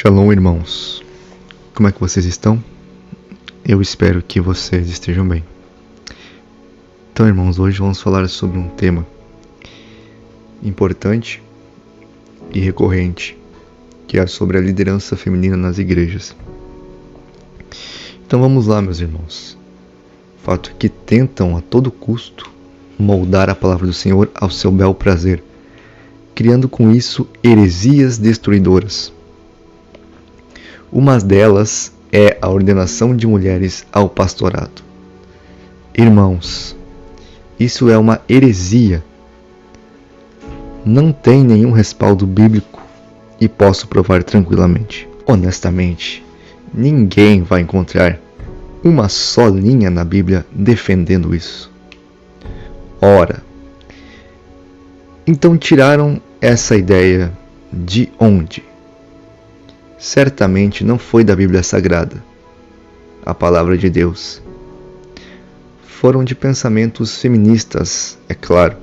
Shalom, irmãos. Como é que vocês estão? Eu espero que vocês estejam bem. Então, irmãos, hoje vamos falar sobre um tema importante e recorrente, que é sobre a liderança feminina nas igrejas. Então vamos lá, meus irmãos. O fato é que tentam a todo custo moldar a palavra do Senhor ao seu bel prazer, criando com isso heresias destruidoras. Uma delas é a ordenação de mulheres ao pastorado. Irmãos, isso é uma heresia. Não tem nenhum respaldo bíblico e posso provar tranquilamente. Honestamente, ninguém vai encontrar uma só linha na Bíblia defendendo isso. Ora, então tiraram essa ideia de onde? Certamente não foi da Bíblia Sagrada, a palavra de Deus. Foram de pensamentos feministas, é claro.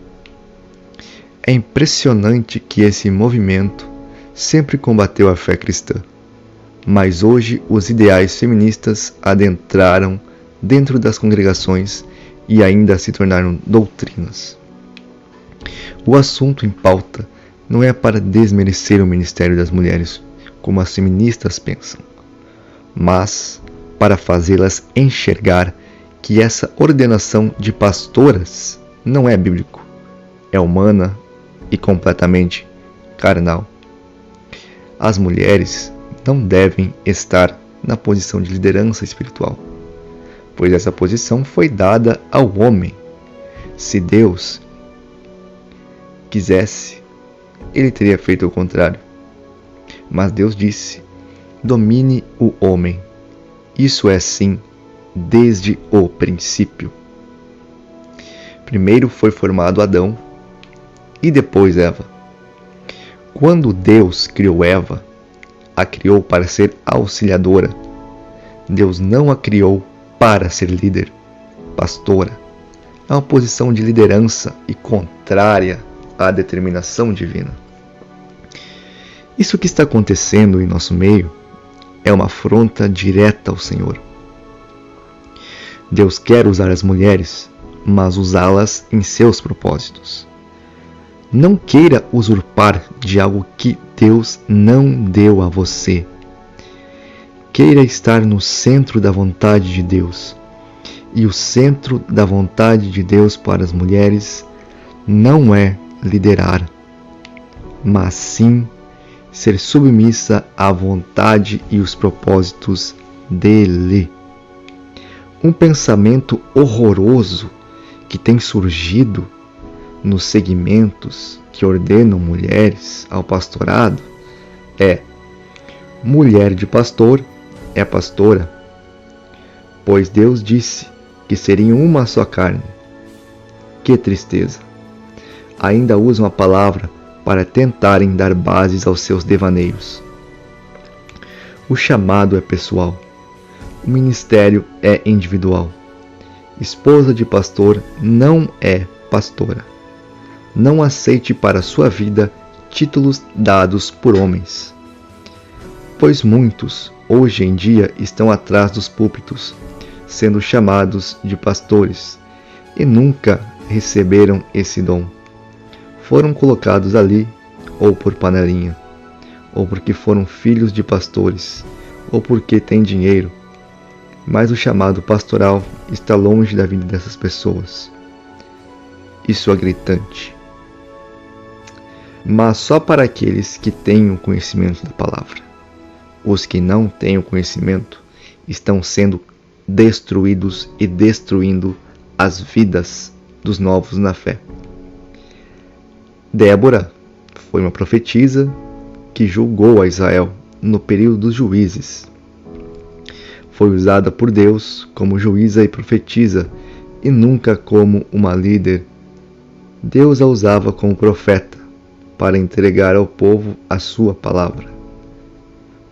É impressionante que esse movimento sempre combateu a fé cristã, mas hoje os ideais feministas adentraram dentro das congregações e ainda se tornaram doutrinas. O assunto em pauta não é para desmerecer o ministério das mulheres, como as feministas pensam, mas para fazê-las enxergar que essa ordenação de pastoras não é bíblico, é humana e completamente carnal. As mulheres não devem estar na posição de liderança espiritual, pois essa posição foi dada ao homem. Se Deus quisesse, ele teria feito o contrário. Mas Deus disse: domine o homem. Isso é assim desde o princípio. Primeiro foi formado Adão e depois Eva. Quando Deus criou Eva, a criou para ser auxiliadora. Deus não a criou para ser líder, pastora. É uma posição de liderança e contrária à determinação divina. Isso que está acontecendo em nosso meio é uma afronta direta ao Senhor. Deus quer usar as mulheres, mas usá-las em seus propósitos. Não queira usurpar de algo que Deus não deu a você. Queira estar no centro da vontade de Deus. E o centro da vontade de Deus para as mulheres não é liderar, mas sim ser submissa à vontade e os propósitos dele. Um pensamento horroroso que tem surgido nos segmentos que ordenam mulheres ao pastorado é: mulher de pastor é pastora, pois Deus disse que seriam uma só carne. Que tristeza! Ainda usam a palavra para tentarem dar bases aos seus devaneios. O chamado é pessoal. O ministério é individual. Esposa de pastor não é pastora. Não aceite para sua vida títulos dados por homens, pois muitos hoje em dia estão atrás dos púlpitos, sendo chamados de pastores, e nunca receberam esse dom. Foram colocados ali ou por panelinha, ou porque foram filhos de pastores, ou porque têm dinheiro, mas o chamado pastoral está longe da vida dessas pessoas. Isso é gritante. Mas só para aqueles que têm o conhecimento da palavra. Os que não têm o conhecimento estão sendo destruídos e destruindo as vidas dos novos na fé. Débora foi uma profetisa que julgou a Israel no período dos juízes. Foi usada por Deus como juíza e profetisa e nunca como uma líder. Deus a usava como profeta para entregar ao povo a sua palavra.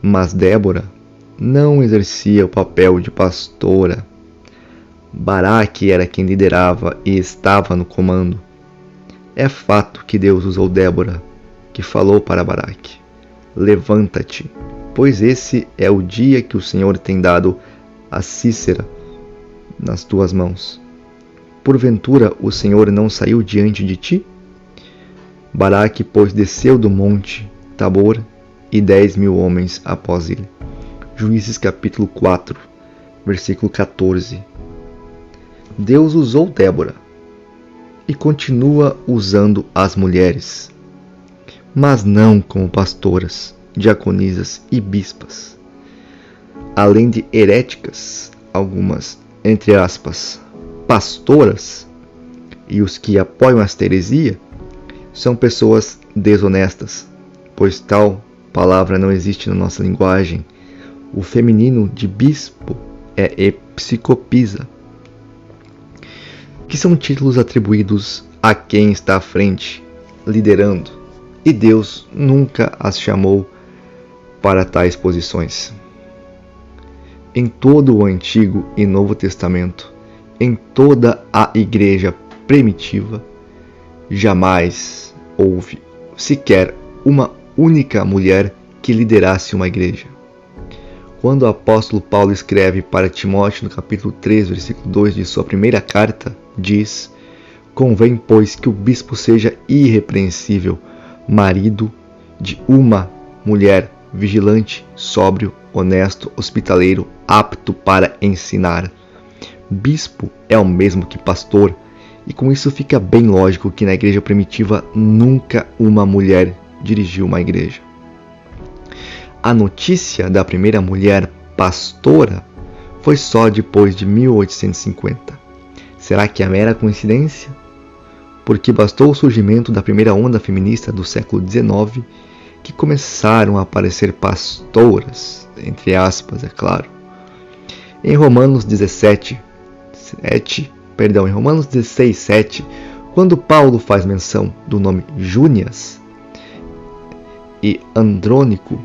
Mas Débora não exercia o papel de pastora. Baraque era quem liderava e estava no comando. É fato que Deus usou Débora, que falou para Baraque: levanta-te, pois esse é o dia que o Senhor tem dado a Cícera nas tuas mãos. Porventura o Senhor não saiu diante de ti? Baraque, pois, desceu do monte Tabor, e 10.000 homens após ele. Juízes capítulo 4, versículo 14. Deus usou Débora e continua usando as mulheres, mas não como pastoras, diaconisas e bispas. Além de heréticas, algumas, entre aspas, pastoras, e os que apoiam esta heresia, são pessoas desonestas, pois tal palavra não existe na nossa linguagem. O feminino de bispo é episcopisa, que são títulos atribuídos a quem está à frente, liderando, e Deus nunca as chamou para tais posições. Em todo o Antigo e Novo Testamento, em toda a igreja primitiva, jamais houve sequer uma única mulher que liderasse uma igreja. Quando o apóstolo Paulo escreve para Timóteo no capítulo 3, versículo 2 de sua primeira carta, diz: convém, pois, que o bispo seja irrepreensível, marido de uma mulher, vigilante, sóbrio, honesto, hospitaleiro, apto para ensinar. Bispo é o mesmo que pastor, e com isso fica bem lógico que na igreja primitiva nunca uma mulher dirigiu uma igreja. A notícia da primeira mulher pastora foi só depois de 1850. Será que é mera coincidência? Porque bastou o surgimento da primeira onda feminista do século XIX que começaram a aparecer pastoras, entre aspas, é claro. Em Romanos 16:7, quando Paulo faz menção do nome Júnias e Andrônico,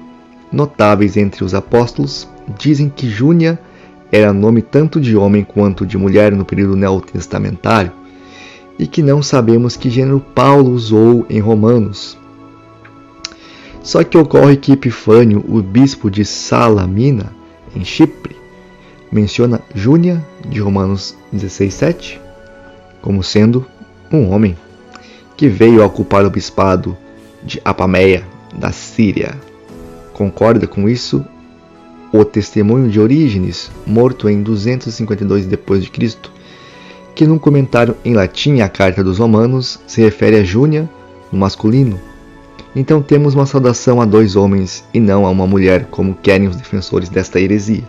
notáveis entre os apóstolos, dizem que Júnia era nome tanto de homem quanto de mulher no período neotestamentário, e que não sabemos que gênero Paulo usou em Romanos. Só que ocorre que Epifânio, o bispo de Salamina, em Chipre, menciona Júnia, de Romanos 16:7, como sendo um homem que veio a ocupar o bispado de Apameia, da Síria. Concorda com isso o testemunho de Orígenes, morto em 252 d.C., que num comentário em latim à Carta dos Romanos se refere a Júnia no masculino. Então temos uma saudação a dois homens e não a uma mulher, como querem os defensores desta heresia.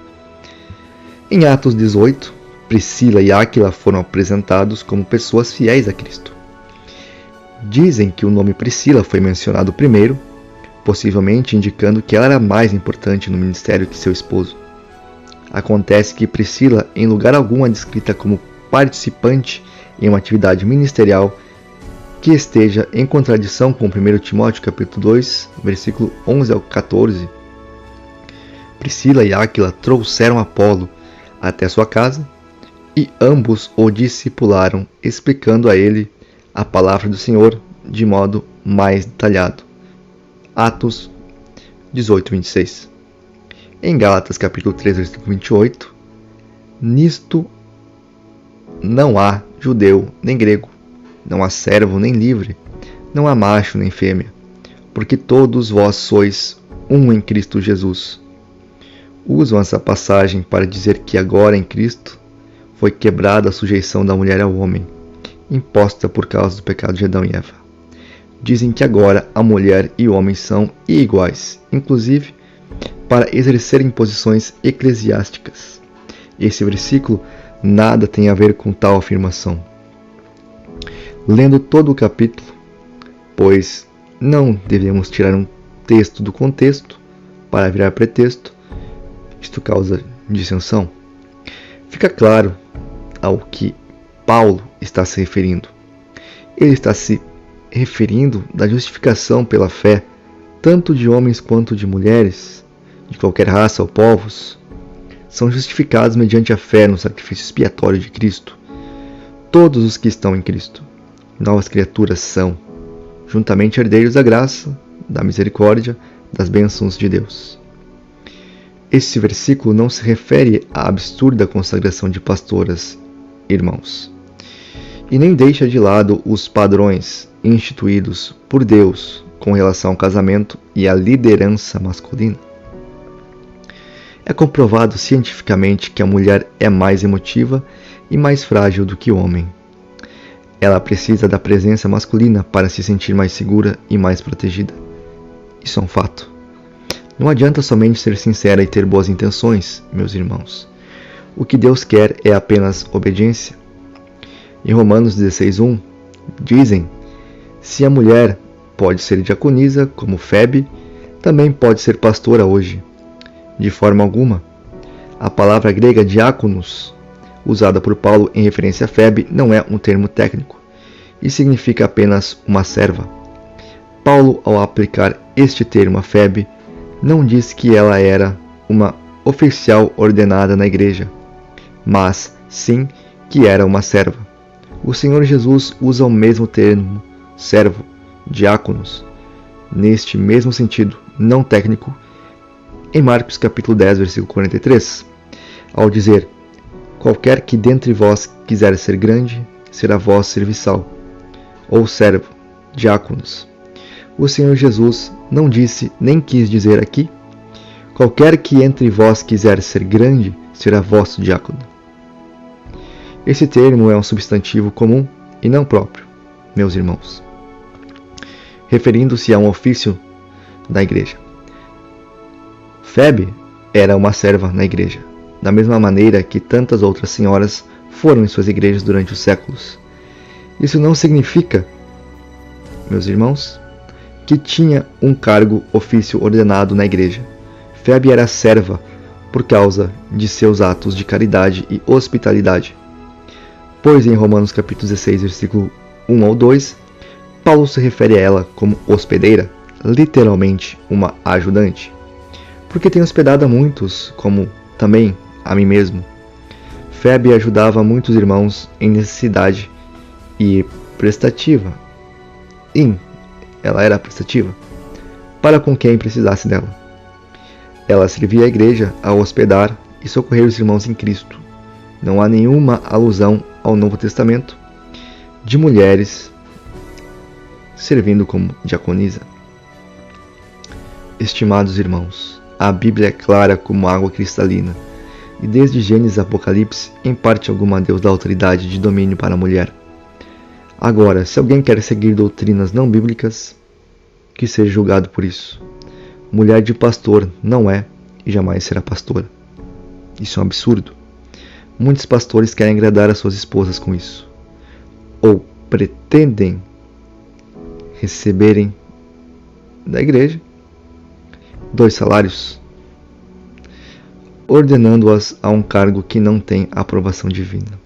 Em Atos 18, Priscila e Áquila foram apresentados como pessoas fiéis a Cristo. Dizem que o nome Priscila foi mencionado primeiro, possivelmente indicando que ela era mais importante no ministério que seu esposo. Acontece que Priscila, em lugar algum, é descrita como participante em uma atividade ministerial que esteja em contradição com 1 Timóteo capítulo 2, versículo 11 ao 14. Priscila e Áquila trouxeram Apolo até sua casa e ambos o discipularam, explicando a ele a palavra do Senhor de modo mais detalhado. Atos 18:26. Em Gálatas capítulo 3, versículo 28, nisto não há judeu nem grego, não há servo nem livre, não há macho nem fêmea, porque todos vós sois um em Cristo Jesus. Usam essa passagem para dizer que agora em Cristo foi quebrada a sujeição da mulher ao homem, imposta por causa do pecado de Adão e Eva. Dizem que agora a mulher e o homem são iguais, inclusive para exercerem posições eclesiásticas. Esse versículo nada tem a ver com tal afirmação. Lendo todo o capítulo, pois não devemos tirar um texto do contexto para virar pretexto, isto causa dissensão, fica claro ao que Paulo está se referindo. Ele está se referindo da justificação pela fé, tanto de homens quanto de mulheres, de qualquer raça ou povos, são justificados mediante a fé no sacrifício expiatório de Cristo. Todos os que estão em Cristo, novas criaturas são, juntamente herdeiros da graça, da misericórdia, das bênçãos de Deus. Esse versículo não se refere à absurda consagração de pastoras, irmãos, e nem deixa de lado os padrões instituídos por Deus com relação ao casamento e à liderança masculina. É comprovado cientificamente que a mulher é mais emotiva e mais frágil do que o homem. Ela precisa da presença masculina para se sentir mais segura e mais protegida. Isso é um fato. Não adianta somente ser sincera e ter boas intenções, meus irmãos. O que Deus quer é apenas obediência. Em Romanos 16:1, dizem: se a mulher pode ser diaconisa, como Febe, também pode ser pastora hoje. De forma alguma. A palavra grega diáconos, usada por Paulo em referência a Febe, não é um termo técnico e significa apenas uma serva. Paulo, ao aplicar este termo a Febe, não diz que ela era uma oficial ordenada na igreja, mas sim que era uma serva. O Senhor Jesus usa o mesmo termo, servo, diáconos, neste mesmo sentido, não técnico, em Marcos capítulo 10, versículo 43, ao dizer: qualquer que dentre vós quiser ser grande, será vosso serviçal, ou servo, diáconos. O Senhor Jesus não disse, nem quis dizer aqui: qualquer que entre vós quiser ser grande, será vosso diácono. Esse termo é um substantivo comum e não próprio, meus irmãos, referindo-se a um ofício da igreja. Febe era uma serva na igreja, da mesma maneira que tantas outras senhoras foram em suas igrejas durante os séculos. Isso não significa, meus irmãos, que tinha um cargo ofício ordenado na igreja. Febe era serva por causa de seus atos de caridade e hospitalidade. Pois em Romanos capítulo 16, versículo 1 ao 2, Paulo se refere a ela como hospedeira, literalmente uma ajudante. Porque tem hospedado a muitos, como também a mim mesmo. Febe ajudava muitos irmãos em necessidade e prestativa. Ela era prestativa para com quem precisasse dela. Ela servia a igreja a hospedar e socorrer os irmãos em Cristo. Não há nenhuma alusão ao Novo Testamento de mulheres servindo como diaconisa. Estimados irmãos, a Bíblia é clara como água cristalina, e desde Gênesis a Apocalipse, em parte alguma, Deus dá autoridade de domínio para a mulher. Agora, se alguém quer seguir doutrinas não bíblicas, que seja julgado por isso. Mulher de pastor não é e jamais será pastora. Isso é um absurdo. Muitos pastores querem agradar as suas esposas com isso, ou pretendem receberem da igreja 2 salários, ordenando-as a um cargo que não tem aprovação divina.